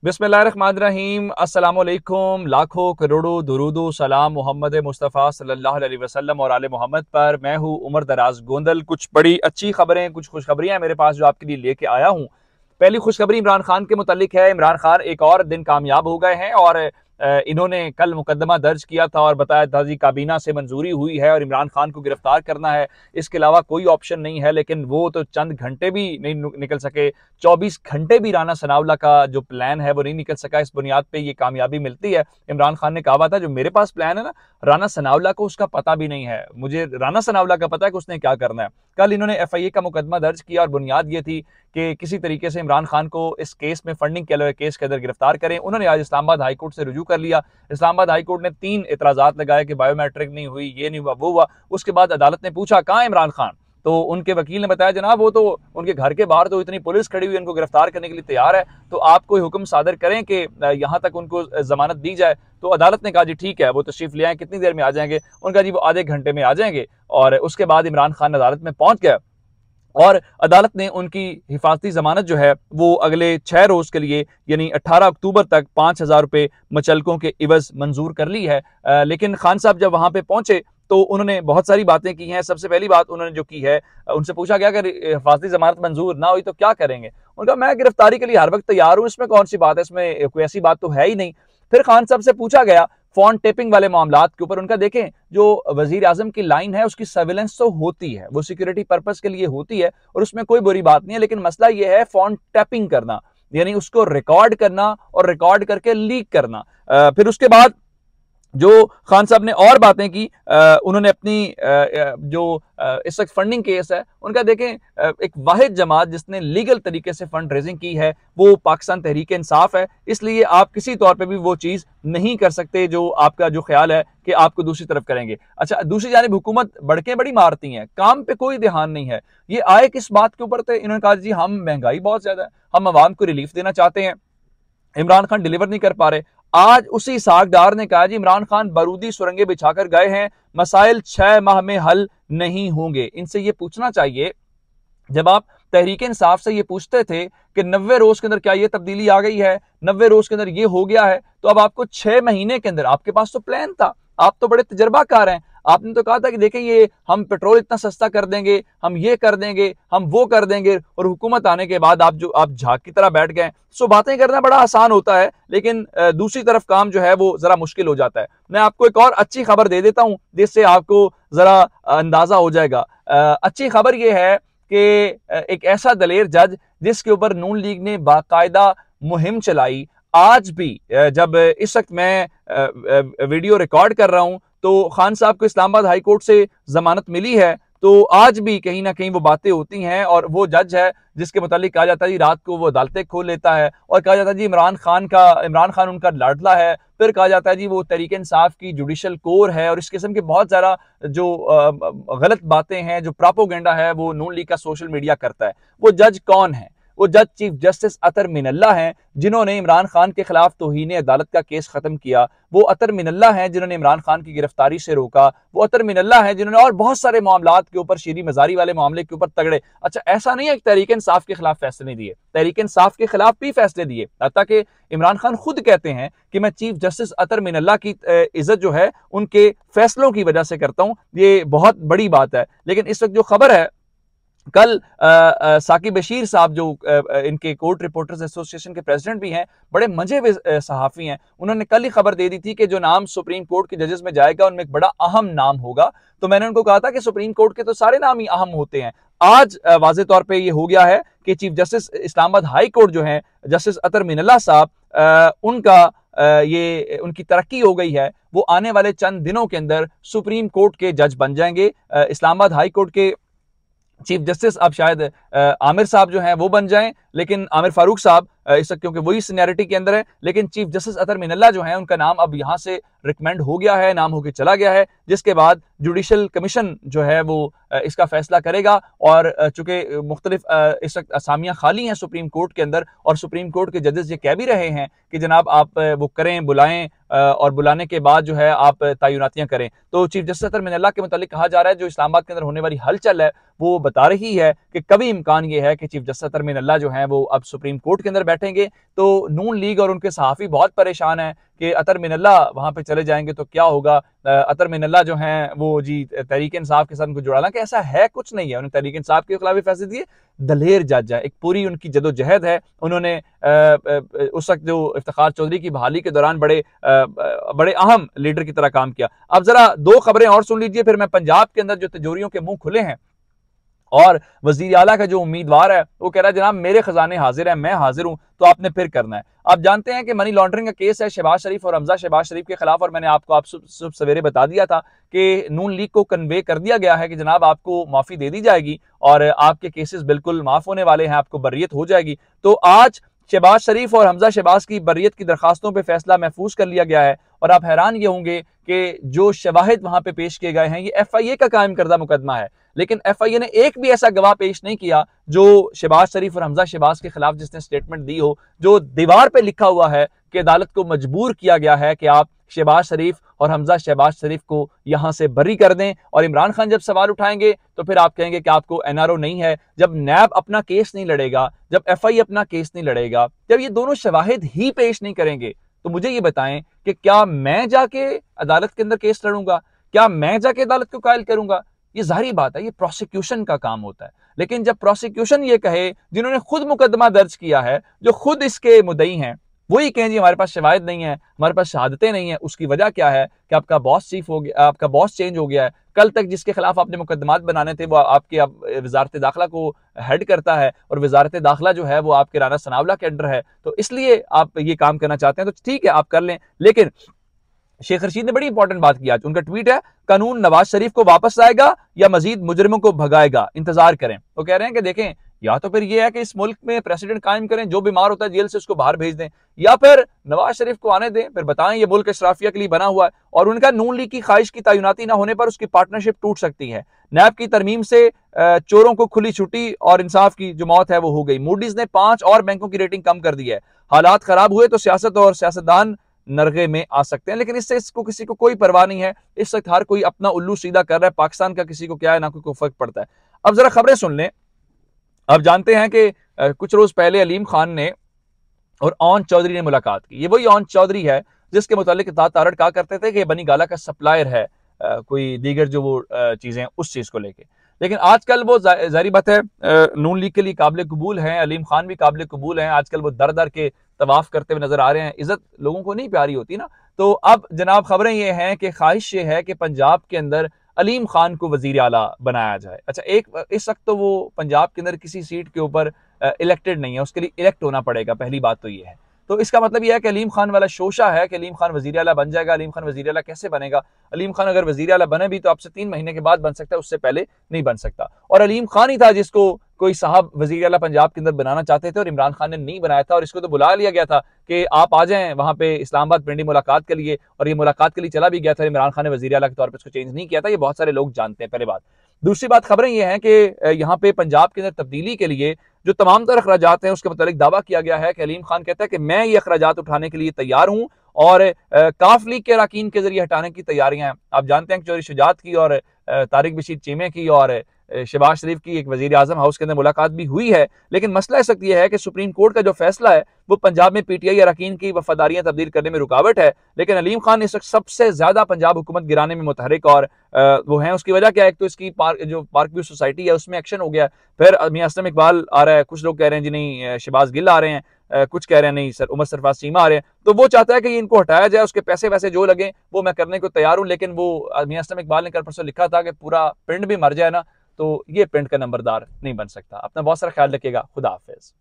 बिस्मिल्लाहिर्रहमानिर्रहीम। अस्सलामुअलैकुम। लाखों करोड़ों दुरूदो सलाम मोहम्मद मुस्तफ़ा सल्लल्लाहु अलैहि वसल्लम और आले मोहम्मद पर। मैं हूँ उमर दराज गोंदल। कुछ बड़ी अच्छी खबरें, कुछ खुशखबरियाँ मेरे पास जो आपके लिए लेके आया हूँ। पहली खुशखबरी इमरान खान के मुतालिक है। इमरान खान एक और दिन कामयाब हो गए हैं और इन्होंने कल मुकदमा दर्ज किया था और बताया था जी काबीना से मंजूरी हुई है और इमरान खान को गिरफ्तार करना है, इसके अलावा कोई ऑप्शन नहीं है। लेकिन वो तो चंद घंटे भी नहीं निकल सके, 24 घंटे भी राना सनाउल्लाह का जो प्लान है वो नहीं निकल सका। इस बुनियाद पे ये कामयाबी मिलती है। इमरान खान ने कहा था जो मेरे पास प्लान है ना, राना सनाउल्लाह को उसका पता भी नहीं है, मुझे राना सनाउल्लाह का पता है कि उसने क्या करना है। कल इन्होंने FIA का मुकदमा दर्ज किया और बुनियाद ये थी कि किसी तरीके से इमरान खान को इस केस में फंडिंग के केस के अंदर गिरफ्तार करें। उन्होंने आज इस्लामाबाद हाई कोर्ट से रुजू कर लिया। इस्लामाबाद हाई कोर्ट ने 3 एतराजात लगाए कि बायोमेट्रिक नहीं हुई, ये नहीं हुआ, वो हुआ। उसके बाद अदालत ने पूछा कहाँ इमरान खान, तो उनके वकील ने बताया जनाब वो तो उनके घर के बाहर तो इतनी पुलिस खड़ी हुई, उनको गिरफ्तार करने के लिए तैयार है, तो आप कोई हुक्म सादर करें कि यहाँ तक उनको जमानत दी जाए। तो अदालत ने कहा जी ठीक है, वो तशरीफ ले आए, कितनी देर में आ जाएंगे? उनका जी वो आधे घंटे में आ जाएंगे। और उसके बाद इमरान खान अदालत में पहुंच गया और अदालत ने उनकी हिफाजती जमानत जो है वो अगले 6 रोज के लिए यानी 18 अक्टूबर तक 5,000 रुपये मुचलकों के इवज मंजूर कर ली है। लेकिन खान साहब जब वहां पे पहुंचे तो उन्होंने बहुत सारी बातें की हैं। सबसे पहली बात उन्होंने जो की है, उनसे पूछा गया कि हिफाजती जमानत मंजूर ना हुई तो क्या करेंगे? उनका मैं गिरफ्तारी के लिए हर वक्त तैयार हूं, इसमें कौन सी बात है, इसमें कोई ऐसी बात तो है ही नहीं। फिर खान साहब से पूछा गया फोन टेपिंग वाले मामलात के ऊपर। उनका देखें जो वजीर आजम की लाइन है उसकी सर्विलेंस तो होती है, वो सिक्योरिटी पर्पस के लिए होती है और उसमें कोई बुरी बात नहीं है, लेकिन मसला यह है फोन टैपिंग करना, यानी उसको रिकॉर्ड करना और रिकॉर्ड करके लीक करना। फिर उसके बाद जो खान साहब ने और बातें की, उन्होंने अपनी जो इस वक्त फंडिंग केस है उनका देखें, एक वाहिद जमात जिसने लीगल तरीके से फंड रेजिंग की है वो पाकिस्तान तहरीक इंसाफ है। इसलिए आप किसी तौर पे भी वो चीज़ नहीं कर सकते जो आपका जो ख्याल है कि आपको दूसरी तरफ करेंगे। अच्छा, दूसरी जानिब हुकूमत बड़कें बड़ी मारती हैं, काम पे कोई ध्यान नहीं है। ये आए किस बात के ऊपर थे? इन्होंने कहा जी हम महंगाई बहुत ज्यादा है, हम आवाम को रिलीफ देना चाहते हैं, इमरान खान डिलीवर नहीं कर पा रहे। आज उसी सागदार ने कहा जी इमरान खान बारूदी सुरंगें बिछाकर गए हैं, मसाइल 6 माह में हल नहीं होंगे। इनसे ये पूछना चाहिए, जब आप तहरीक इंसाफ से ये पूछते थे कि 90 रोज के अंदर क्या ये तब्दीली आ गई है, 90 रोज के अंदर ये हो गया है, तो अब आपको 6 महीने के अंदर, आपके पास तो प्लान था, आप तो बड़े तजर्बाकार हैं, आपने तो कहा था कि देखें ये हम पेट्रोल इतना सस्ता कर देंगे, हम ये कर देंगे, हम वो कर देंगे, और हुकूमत आने के बाद आप झाग की तरह बैठ गए। सो बातें करना बड़ा आसान होता है, लेकिन दूसरी तरफ काम जो है वो जरा मुश्किल हो जाता है। मैं आपको एक और अच्छी खबर दे देता हूं जिससे आपको जरा अंदाजा हो जाएगा। अच्छी खबर यह है कि एक ऐसा दलेर जज जिसके ऊपर नून लीग ने बाकायदा मुहिम चलाई, आज भी जब इस वक्त मैं वीडियो रिकॉर्ड कर रहा हूं तो खान साहब को इस्लामाबाद हाई कोर्ट से जमानत मिली है, तो आज भी कहीं ना कहीं वो बातें होती हैं। और वो जज है जिसके मुतालिक कहा जाता है जी रात को वो अदालतें खोल लेता है, और कहा जाता है जी इमरान खान उनका लाडला है, फिर कहा जाता है जी वो तहरीक इंसाफ की जुडिशल कोर है, और इस किस्म के बहुत ज़्यादा जो गलत बातें हैं, जो प्रोपेगेंडा है वो नून लीग का सोशल मीडिया करता है। वो जज कौन है? वो जज चीफ जस्टिस अतर मिनल्ला हैं, जिन्होंने इमरान खान के खिलाफ तौहीन अदालत का केस खत्म किया। वो अतर मिनल्ला हैं जिन्होंने इमरान खान की गिरफ्तारी से रोका। वो अतर मिनल्ला हैं जिन्होंने और बहुत सारे मामलात के ऊपर, शीरी मजारी वाले मामले के ऊपर तगड़े, अच्छा ऐसा नहीं है कि तहरीक इंसाफ के खिलाफ फैसले नहीं दिए, तहरीक इंसाफ के खिलाफ भी फैसले दिए। हत्ता कि इमरान खान खुद कहते हैं कि मैं चीफ जस्टिस अतर मिनल्ला की इज्जत जो है उनके फैसलों की वजह से करता हूं। ये बहुत बड़ी बात है। लेकिन इस वक्त जो खबर है, कल साकिब बशीर साहब जो इनके कोर्ट रिपोर्टर्स एसोसिएशन के प्रेसिडेंट भी हैं, बड़े मजे हुए सहाफ़ी हैं, उन्होंने कल ही खबर दे दी थी कि जो नाम सुप्रीम कोर्ट के जजेस में जाएगा उनमें एक बड़ा अहम नाम होगा। तो मैंने उनको कहा था कि सुप्रीम कोर्ट के तो सारे नाम ही अहम होते हैं। आज वाज़े तौर पे ये हो गया है कि chief justice Islamabad high court जो है जस्टिस अतर मिनल्ला साहब, उनका ये उनकी तरक्की हो गई है, वो आने वाले चंद दिनों के अंदर सुप्रीम कोर्ट के जज बन जाएंगे। इस्लामाबाद हाई कोर्ट के चीफ जस्टिस अब शायद आमिर साहब जो हैं वो बन जाएं, लेकिन आमिर फारूक साहब इस वक्त क्योंकि वही सीनियरिटी के अंदर है, लेकिन चीफ जस्टिस अतर मिनल्ला जो है उनका नाम अब यहाँ से रिकमेंड हो गया है, नाम होकर चला गया है, जिसके बाद जुडिशल कमीशन जो है वो इसका फैसला करेगा। और चूंकि मुख्तलिफ इस वक्त असामियाँ खाली हैं सुप्रीम कोर्ट के अंदर, और सुप्रीम कोर्ट के जजेस ये कह भी रहे हैं कि जनाब आप वो करें, बुलाएं, और बुलाने के बाद जो है आप तयनातियाँ करें। तो चीफ जस्टिस अतर मिनल्ला के मुतालिक कहा जा रहा है जो इस्लामाबाद के अंदर होने वाली हलचल है वो बता रही है कि कभी इम्कान ये है कि चीफ जस्टिस अतर मिनल्ला जो हैं वो अब सुप्रीम कोर्ट के अंदर बैठेंगे। तो नून लीग और उनके सहाफ़ी बहुत परेशान हैं कि अतर मिनल्ला वहाँ पे चले जाएंगे तो क्या होगा। अतर मिनल्ला जो हैं वो जी तहरीक इंसाफ के साथ उनको जुड़ा, कि ऐसा है कुछ नहीं है। उन्होंने तहरीक इंसाफ के खिलाफ फैसले दिए, दलेर जज है, एक पूरी उनकी जदोजहद है। उन्होंने उस वक्त जो इफ्तिखार चौधरी की बहाली के दौरान बड़े अहम लीडर की तरह काम किया। अब जरा दो खबरें और सुन लीजिए, फिर मैं पंजाब के अंदर जो तिजोरियों के मुंह खुले हैं और वजीर आला का जो उम्मीदवार है वो कह रहा है जनाब मेरे खजाने हाजिर है, मैं हाजिर हूं, तो आपने फिर करना है। आप जानते हैं कि मनी लॉन्ड्रिंग का केस है शहबाज शरीफ और हमजा शहबाज शरीफ के खिलाफ, और मैंने आपको सुबह सवेरे बता दिया था कि नून लीग को कन्वे कर दिया गया है कि जनाब आपको माफी दे दी जाएगी और आपके केसेस बिल्कुल माफ होने वाले हैं, आपको बर्रियत हो जाएगी। तो आज शहबाज शरीफ और हमजा शहबाज की बर्रियत की दरखास्तों पर फैसला महफूज कर लिया गया है। और आप हैरान ये होंगे कि जो शवाहिद वहां पे पेश किए गए हैं ये FIA का कायम करदा मुकदमा है, लेकिन FIA ने एक भी ऐसा गवाह पेश नहीं किया जो शहबाज शरीफ और हमजा शहबाज के खिलाफ जिसने स्टेटमेंट दी हो, जो दीवार पे लिखा हुआ है कि अदालत को मजबूर किया गया है कि आप शहबाज शरीफ और हमजा शहबाज शरीफ को यहां से बरी कर दें। और इमरान खान जब सवाल उठाएंगे तो फिर आप कहेंगे कि आपको NRO नहीं है। जब नैब अपना केस नहीं लड़ेगा, जब FIA अपना केस नहीं लड़ेगा, जब ये दोनों शवाहिद ही पेश नहीं करेंगे, तो मुझे ये बताएं कि क्या मैं जाके अदालत के अंदर केस लड़ूंगा, क्या मैं जाके अदालत को कायल करूंगा? ये जाहिर बात है, ये प्रोसिक्यूशन का काम होता है। लेकिन जब प्रोसिक्यूशन ये कहे, जिन्होंने खुद मुकदमा दर्ज किया है, जो खुद इसके मुद्दई हैं, वही कहें जी हमारे पास शवाहिद नहीं है, हमारे पास शहादतें नहीं है, उसकी वजह क्या है कि आपका बॉस चीफ हो गया, आपका बॉस चेंज हो गया है। कल तक जिसके खिलाफ आपने मुकदमात बनाने थे वो आपके वजारत दाखिला को हेड करता है, और वजारत दाखिला जो है वो आपके राना सनावला के अंडर है, तो इसलिए आप ये काम करना चाहते हैं, तो ठीक है आप कर लें। लेकिन शेख रशीद ने बड़ी इंपॉर्टेंट बात किया, उनका ट्वीट है, कानून नवाज शरीफ को वापस आएगा या मजीद मुजरिमों को भगाएगा, इंतजार करें। वो कह रहे हैं कि देखें, या तो फिर यह है कि इस मुल्क में प्रेसिडेंट कायम करें, जो बीमार होता है जेल से उसको बाहर भेज दें, या फिर नवाज शरीफ को आने दें, फिर बताएं ये मुल्क अशराफिया के लिए बना हुआ है और उनका नून लीग की ख्वाहिश की तैनाती ना होने पर उसकी पार्टनरशिप टूट सकती है। नैब की तरमीम से चोरों को खुली छुट्टी और इंसाफ की जो मौत है वो हो गई। मूडीज ने 5 और बैंकों की रेटिंग कम कर दी है। हालात खराब हुए तो सियासत और सियासतदान नरगे में आ सकते हैं, लेकिन इससे इसको किसी को कोई परवाह नहीं है। इस वक्त हर कोई अपना उल्लू सीधा कर रहा है, पाकिस्तान का किसी को क्या है ना कोई फर्क पड़ता है। अब जरा खबरें सुन लें। अब जानते हैं कि कुछ रोज पहले अलीम खान ने और ओन चौधरी ने मुलाकात की। ये वही ओन चौधरी है जिसके मुतालिक तारड़ कहा करते थे कि बनी गाला का सप्लायर है कोई दीगर जो वो चीजें उस चीज को लेके। लेकिन आजकल वो जारी बात है नून लीग के लिए काबिल कबूल हैं, अलीम खान भी काबिल कबूल हैं। आजकल वो दर दर के तवाफ करते हुए नजर आ रहे हैं। इज्जत लोगों को नहीं प्यारी होती ना, तो अब जनाब खबरें ये हैं कि ख्वाहिश ये है कि पंजाब के अंदर अलीम खान को वजीर आला बनाया जाए। अच्छा, एक इस वक्त तो वो पंजाब के अंदर किसी सीट के ऊपर इलेक्टेड नहीं है, उसके लिए इलेक्ट होना पड़ेगा, पहली बात तो ये है। तो इसका मतलब यह है कि अलीम खान वाला शोशा है कि अलीम खान वजीर आला बन जाएगा। अलीम खान वजीर आला कैसे बनेगा? अलीम खान अगर वजीर आला बने भी तो आपसे 3 महीने के बाद बन सकता है, उससे पहले नहीं बन सकता। और अलीम खान ही था जिसको कोई साहब वजीर आला पंजाब के अंदर बनाना चाहते थे और इमरान खान ने नहीं बनाया था, और इसको तो बुला लिया गया था कि आप आ जाएं वहां पे इस्लामाबाद पिंडी मुलाकात के लिए, और ये मुलाकात के लिए चला भी गया था। इमरान खान ने वजीर आला के तौर पर इसको चेंज नहीं किया था। ये बहुत सारे लोग जानते हैं, पहले बात। दूसरी बात, खबरें ये हैं कि यहाँ पे पंजाब के अंदर तब्दीली के लिए जो तमाम तर अखराजात हैं उसके मुतालिक दावा किया गया है कि अलीम खान कहता है कि मैं ये अखराजात उठाने के लिए तैयार हूँ और काफ लीग के अरकान के जरिए हटाने की तैयारियां हैं। आप जानते हैं कि चौधरी शुजात की और तारिक बशीर चीमे की और शहबाज शरीफ की एक वजीर आजम हाउस के अंदर मुलाकात भी हुई है। लेकिन मसला इस वक्त यह है कि सुप्रीम कोर्ट का जो फैसला है वो पंजाब में PTI अरकान की वफादारियां तब्दील करने में रुकावट है। लेकिन अलीम खान इस वक्त सबसे ज्यादा पंजाब हुकूमत गिराने में मुतहरिक और वो हैं। उसकी वजह क्या है? एक तो इसकी जो पार्क व्यू सोसाइटी है उसमें एक्शन हो गया, फिर मियां असलम इकबाल आ रहा है, कुछ लोग कह रहे हैं जी नहीं शहबाज गिल आ रहे हैं, कुछ कह रहे हैं नहीं सर उमर सरफराज चीमा आ रहे हैं। तो वो चाहता है कि इनको हटाया जाए, उसके पैसे वैसे जो लगे वो मैं करने को तैयार हूं। लेकिन वो मियां असलम इकबाल ने कल परसों लिखा था कि पूरा पिंड भी मर जाए ना तो ये पिंड का नंबरदार नहीं बन सकता। अपना बहुत सारा ख्याल रखिएगा। खुदा हाफिज।